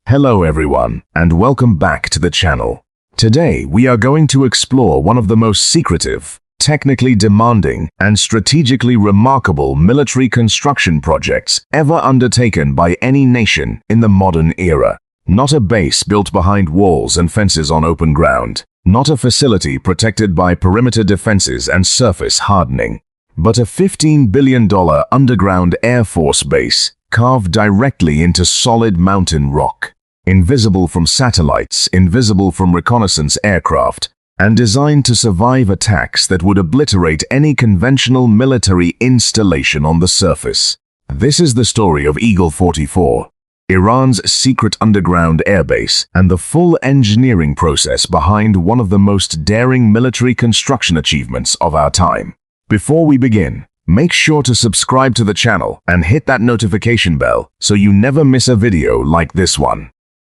Hello everyone, and welcome back to the channel. Today we are going to explore one of the most secretive, technically demanding, and strategically remarkable military construction projects ever undertaken by any nation in the modern era. Not a base built behind walls and fences on open ground, not a facility protected by perimeter defenses and surface hardening, but a $15 billion underground Air Force base carved directly into solid mountain rock. Invisible from satellites, invisible from reconnaissance aircraft, and designed to survive attacks that would obliterate any conventional military installation on the surface. This is the story of Eagle 44, Iran's secret underground airbase, and the full engineering process behind one of the most daring military construction achievements of our time. Before we begin, make sure to subscribe to the channel and hit that notification bell so you never miss a video like this one.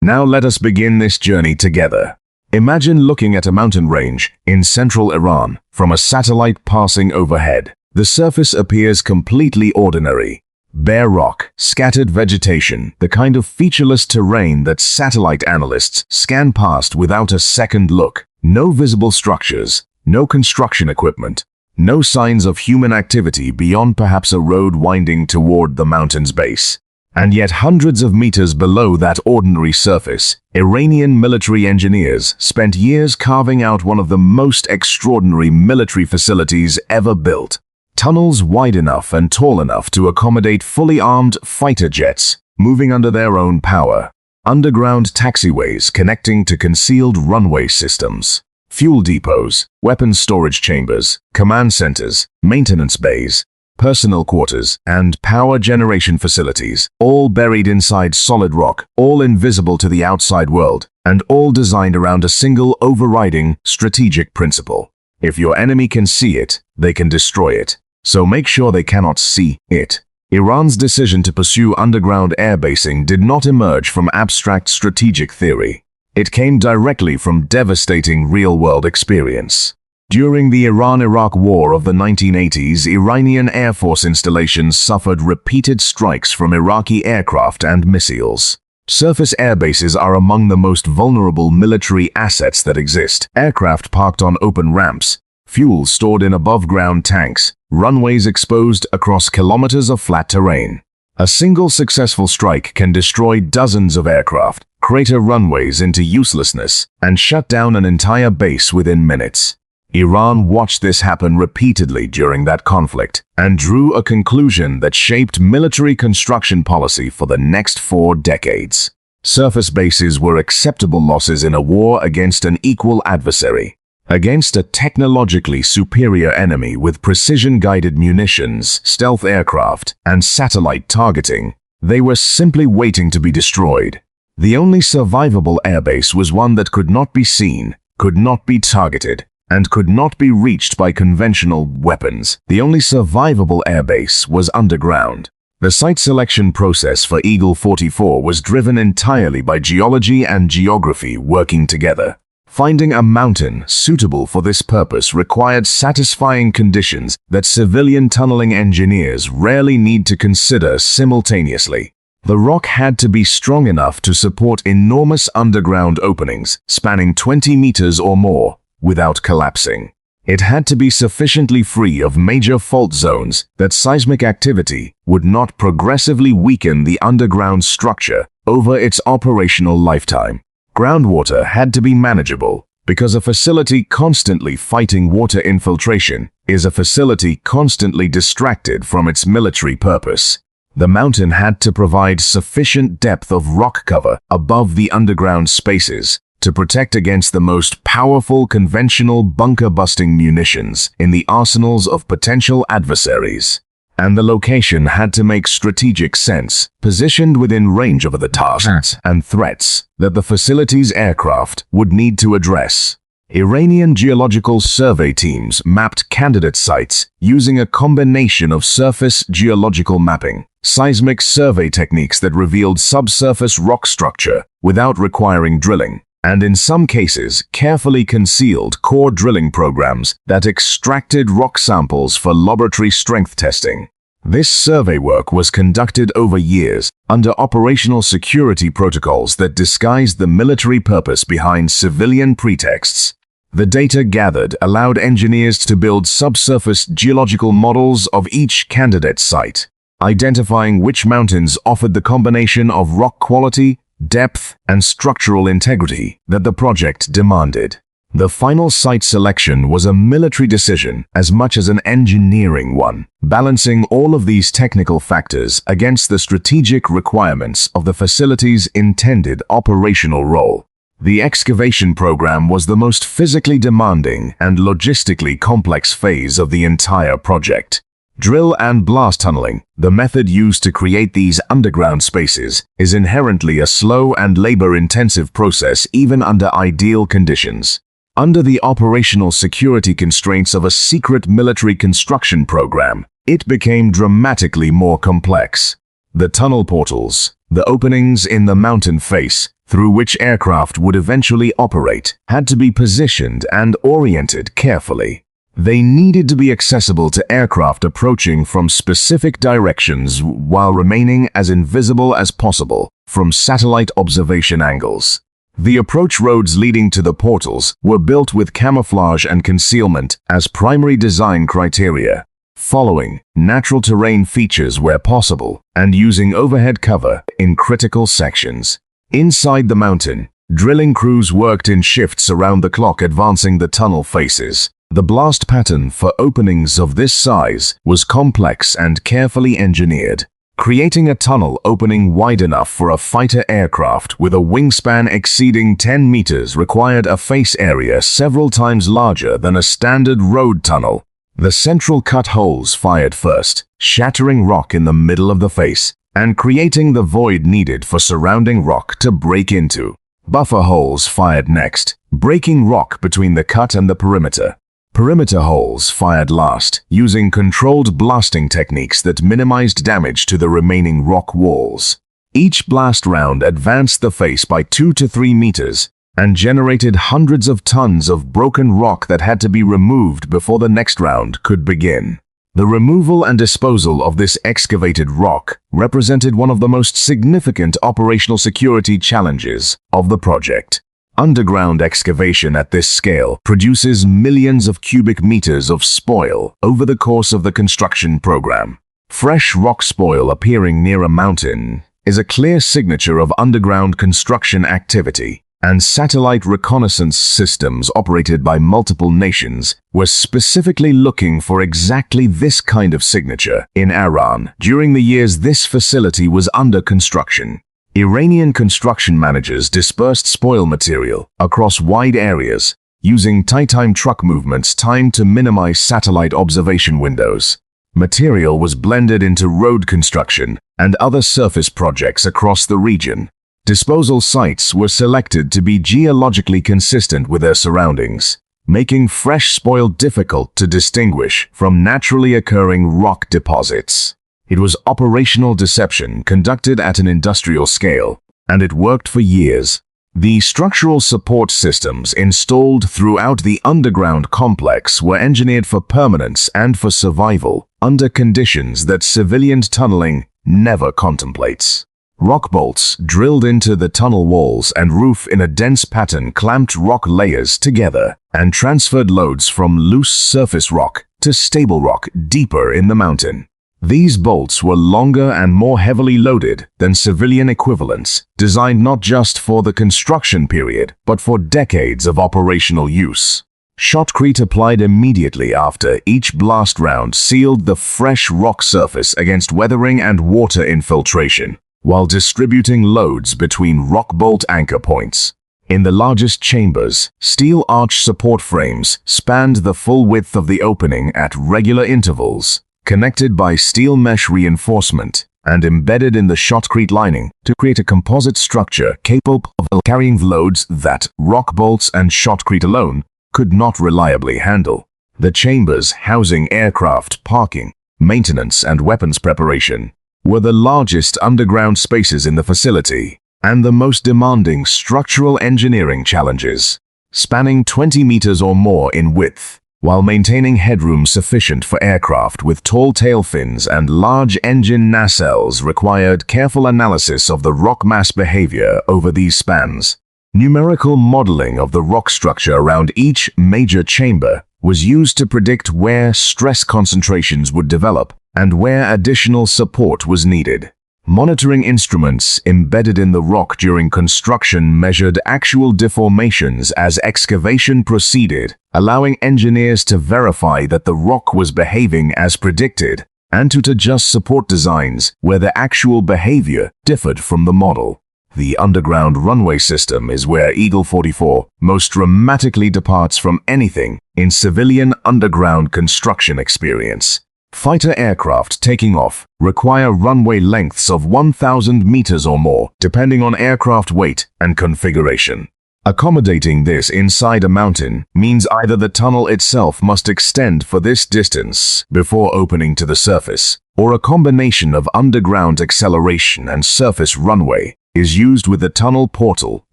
Now let us begin this journey together. Imagine looking at a mountain range in central Iran from a satellite passing overhead. The surface appears completely ordinary. Bare rock, scattered vegetation, the kind of featureless terrain that satellite analysts scan past without a second look. No visible structures, no construction equipment, no signs of human activity beyond perhaps a road winding toward the mountain's base. And yet hundreds of meters below that ordinary surface, Iranian military engineers spent years carving out one of the most extraordinary military facilities ever built. Tunnels wide enough and tall enough to accommodate fully armed fighter jets moving under their own power. Underground taxiways connecting to concealed runway systems. Fuel depots, weapons storage chambers, command centers, maintenance bays, personnel quarters, and power generation facilities, all buried inside solid rock, all invisible to the outside world, and all designed around a single overriding strategic principle. If your enemy can see it, they can destroy it. So make sure they cannot see it. Iran's decision to pursue underground airbasing did not emerge from abstract strategic theory. It came directly from devastating real-world experience. During the Iran-Iraq War of the 1980s, Iranian Air Force installations suffered repeated strikes from Iraqi aircraft and missiles. Surface airbases are among the most vulnerable military assets that exist. Aircraft parked on open ramps, fuel stored in above-ground tanks, runways exposed across kilometers of flat terrain. A single successful strike can destroy dozens of aircraft, crater runways into uselessness, and shut down an entire base within minutes. Iran watched this happen repeatedly during that conflict and drew a conclusion that shaped military construction policy for the next 4 decades. Surface bases were acceptable losses in a war against an equal adversary. Against a technologically superior enemy with precision-guided munitions, stealth aircraft, and satellite targeting, they were simply waiting to be destroyed. The only survivable airbase was one that could not be seen, could not be targeted, and could not be reached by conventional weapons. The only survivable airbase was underground. The site selection process for Eagle 44 was driven entirely by geology and geography working together. Finding a mountain suitable for this purpose required satisfying conditions that civilian tunneling engineers rarely need to consider simultaneously. The rock had to be strong enough to support enormous underground openings spanning 20 meters or more, without collapsing. It had to be sufficiently free of major fault zones that seismic activity would not progressively weaken the underground structure over its operational lifetime. Groundwater had to be manageable, because a facility constantly fighting water infiltration is a facility constantly distracted from its military purpose. The mountain had to provide sufficient depth of rock cover above the underground spaces to protect against the most powerful conventional bunker-busting munitions in the arsenals of potential adversaries. And the location had to make strategic sense, positioned within range of the tasks and threats that the facility's aircraft would need to address. Iranian geological survey teams mapped candidate sites using a combination of surface geological mapping, seismic survey techniques that revealed subsurface rock structure without requiring drilling, and in some cases carefully concealed core drilling programs that extracted rock samples for laboratory strength testing. This survey work was conducted over years under operational security protocols that disguised the military purpose behind civilian pretexts. The data gathered allowed engineers to build subsurface geological models of each candidate site, identifying which mountains offered the combination of rock quality, depth, and structural integrity that the project demanded. The final site selection was a military decision as much as an engineering one, balancing all of these technical factors against the strategic requirements of the facility's intended operational role. The excavation program was the most physically demanding and logistically complex phase of the entire project. Drill and blast tunneling, the method used to create these underground spaces, is inherently a slow and labor-intensive process even under ideal conditions. Under the operational security constraints of a secret military construction program, it became dramatically more complex. The tunnel portals, the openings in the mountain face through which aircraft would eventually operate, had to be positioned and oriented carefully. They needed to be accessible to aircraft approaching from specific directions while remaining as invisible as possible from satellite observation angles. The approach roads leading to the portals were built with camouflage and concealment as primary design criteria, following natural terrain features where possible and using overhead cover in critical sections. Inside the mountain, drilling crews worked in shifts around the clock advancing the tunnel faces. The blast pattern for openings of this size was complex and carefully engineered. Creating a tunnel opening wide enough for a fighter aircraft with a wingspan exceeding 10 meters required a face area several times larger than a standard road tunnel. The central cut holes fired first, shattering rock in the middle of the face and creating the void needed for surrounding rock to break into. Buffer holes fired next, breaking rock between the cut and the perimeter. Perimeter holes fired last, using controlled blasting techniques that minimized damage to the remaining rock walls. Each blast round advanced the face by 2 to 3 meters and generated hundreds of tons of broken rock that had to be removed before the next round could begin. The removal and disposal of this excavated rock represented one of the most significant operational security challenges of the project. Underground excavation at this scale produces millions of cubic meters of spoil over the course of the construction program. Fresh rock spoil appearing near a mountain is a clear signature of underground construction activity, and satellite reconnaissance systems operated by multiple nations were specifically looking for exactly this kind of signature in Iran during the years this facility was under construction. Iranian construction managers dispersed spoil material across wide areas, using tight-time truck movements timed to minimize satellite observation windows. Material was blended into road construction and other surface projects across the region. Disposal sites were selected to be geologically consistent with their surroundings, making fresh spoil difficult to distinguish from naturally occurring rock deposits. It was operational deception conducted at an industrial scale, and it worked for years. The structural support systems installed throughout the underground complex were engineered for permanence and for survival under conditions that civilian tunneling never contemplates. Rock bolts drilled into the tunnel walls and roof in a dense pattern clamped rock layers together and transferred loads from loose surface rock to stable rock deeper in the mountain. These bolts were longer and more heavily loaded than civilian equivalents, designed not just for the construction period, but for decades of operational use. Shotcrete applied immediately after each blast round sealed the fresh rock surface against weathering and water infiltration, while distributing loads between rock bolt anchor points. In the largest chambers, steel arch support frames spanned the full width of the opening at regular intervals, connected by steel mesh reinforcement and embedded in the shotcrete lining to create a composite structure capable of carrying loads that rock bolts and shotcrete alone could not reliably handle. The chambers housing aircraft parking, maintenance, and weapons preparation were the largest underground spaces in the facility and the most demanding structural engineering challenges. Spanning 20 meters or more in width, while maintaining headroom sufficient for aircraft with tall tail fins and large engine nacelles required careful analysis of the rock mass behavior over these spans. Numerical modeling of the rock structure around each major chamber was used to predict where stress concentrations would develop and where additional support was needed. Monitoring instruments embedded in the rock during construction measured actual deformations as excavation proceeded, allowing engineers to verify that the rock was behaving as predicted and to adjust support designs where the actual behavior differed from the model. The underground runway system is where Eagle 44 most dramatically departs from anything in civilian underground construction experience. Fighter aircraft taking off require runway lengths of 1,000 meters or more, depending on aircraft weight and configuration. Accommodating this inside a mountain means either the tunnel itself must extend for this distance before opening to the surface, or a combination of underground acceleration and surface runway is used with the tunnel portal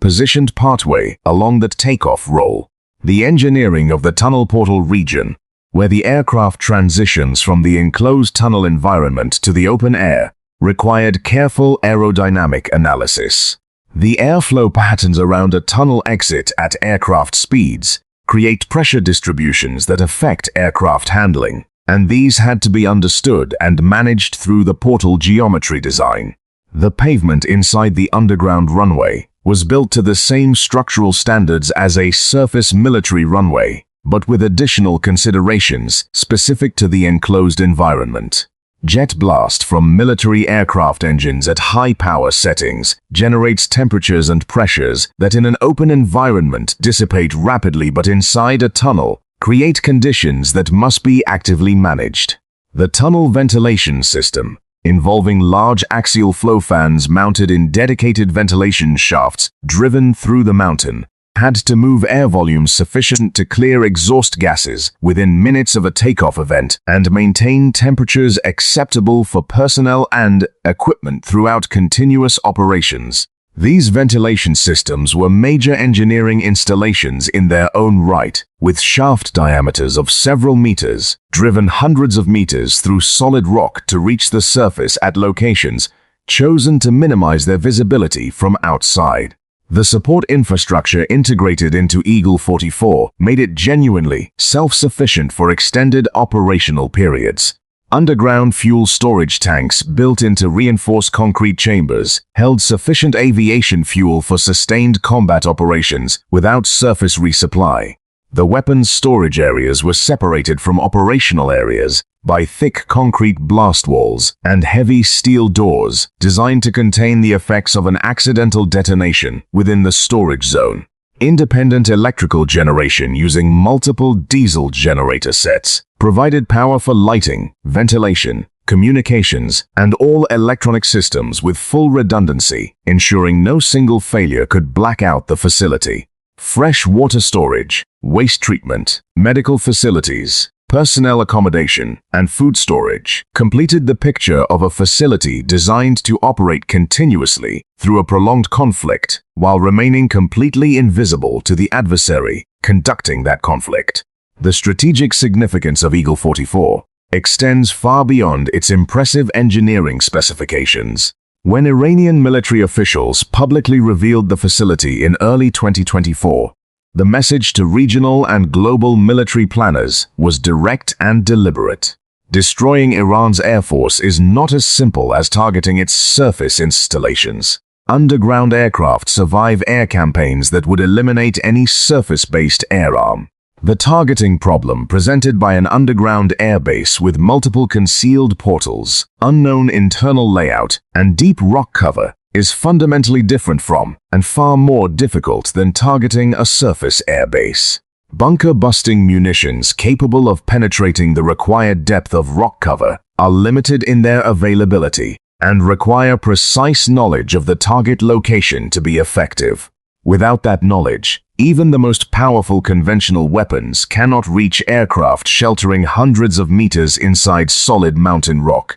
positioned partway along the takeoff roll. The engineering of the tunnel portal region, where the aircraft transitions from the enclosed tunnel environment to the open air, required careful aerodynamic analysis. The airflow patterns around a tunnel exit at aircraft speeds create pressure distributions that affect aircraft handling, and these had to be understood and managed through the portal geometry design. The pavement inside the underground runway was built to the same structural standards as a surface military runway, but with additional considerations specific to the enclosed environment. Jet blast from military aircraft engines at high power settings generates temperatures and pressures that in an open environment dissipate rapidly, but inside a tunnel create conditions that must be actively managed. The tunnel ventilation system, involving large axial flow fans mounted in dedicated ventilation shafts driven through the mountain, had to move air volumes sufficient to clear exhaust gases within minutes of a takeoff event and maintain temperatures acceptable for personnel and equipment throughout continuous operations. These ventilation systems were major engineering installations in their own right, with shaft diameters of several meters, driven hundreds of meters through solid rock to reach the surface at locations chosen to minimize their visibility from outside. The support infrastructure integrated into Eagle 44 made it genuinely self-sufficient for extended operational periods. Underground fuel storage tanks built into reinforced concrete chambers held sufficient aviation fuel for sustained combat operations without surface resupply. The weapons storage areas were separated from operational areas by thick concrete blast walls and heavy steel doors designed to contain the effects of an accidental detonation within the storage zone. Independent electrical generation using multiple diesel generator sets provided power for lighting, ventilation, communications, and all electronic systems with full redundancy, ensuring no single failure could black out the facility. Fresh water storage, waste treatment, medical facilities, personnel accommodation, and food storage completed the picture of a facility designed to operate continuously through a prolonged conflict while remaining completely invisible to the adversary conducting that conflict. The strategic significance of Eagle 44 extends far beyond its impressive engineering specifications. When Iranian military officials publicly revealed the facility in early 2024, the message to regional and global military planners was direct and deliberate. Destroying Iran's air force is not as simple as targeting its surface installations. Underground aircraft survive air campaigns that would eliminate any surface-based air arm. The targeting problem presented by an underground airbase with multiple concealed portals, unknown internal layout, and deep rock cover is fundamentally different from and far more difficult than targeting a surface airbase. Bunker-busting munitions capable of penetrating the required depth of rock cover are limited in their availability and require precise knowledge of the target location to be effective. Without that knowledge, even the most powerful conventional weapons cannot reach aircraft sheltering hundreds of meters inside solid mountain rock.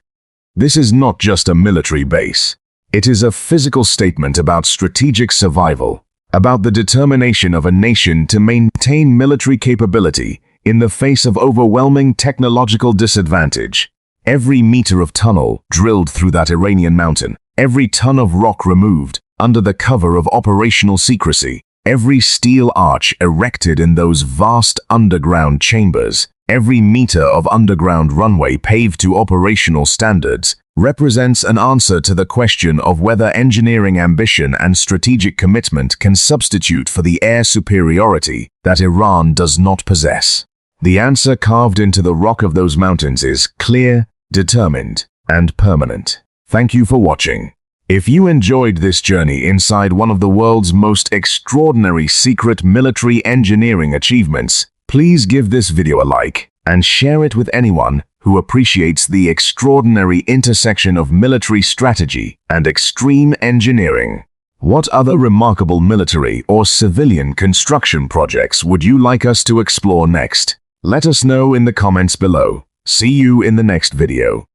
This is not just a military base. It is a physical statement about strategic survival, about the determination of a nation to maintain military capability in the face of overwhelming technological disadvantage. Every meter of tunnel drilled through that Iranian mountain, every ton of rock removed under the cover of operational secrecy, every steel arch erected in those vast underground chambers, every meter of underground runway paved to operational standards, represents an answer to the question of whether engineering ambition and strategic commitment can substitute for the air superiority that Iran does not possess. The answer carved into the rock of those mountains is clear, determined, and permanent. Thank you for watching. If you enjoyed this journey inside one of the world's most extraordinary secret military engineering achievements, please give this video a like and share it with anyone who appreciates the extraordinary intersection of military strategy and extreme engineering. What other remarkable military or civilian construction projects would you like us to explore next? Let us know in the comments below. See you in the next video.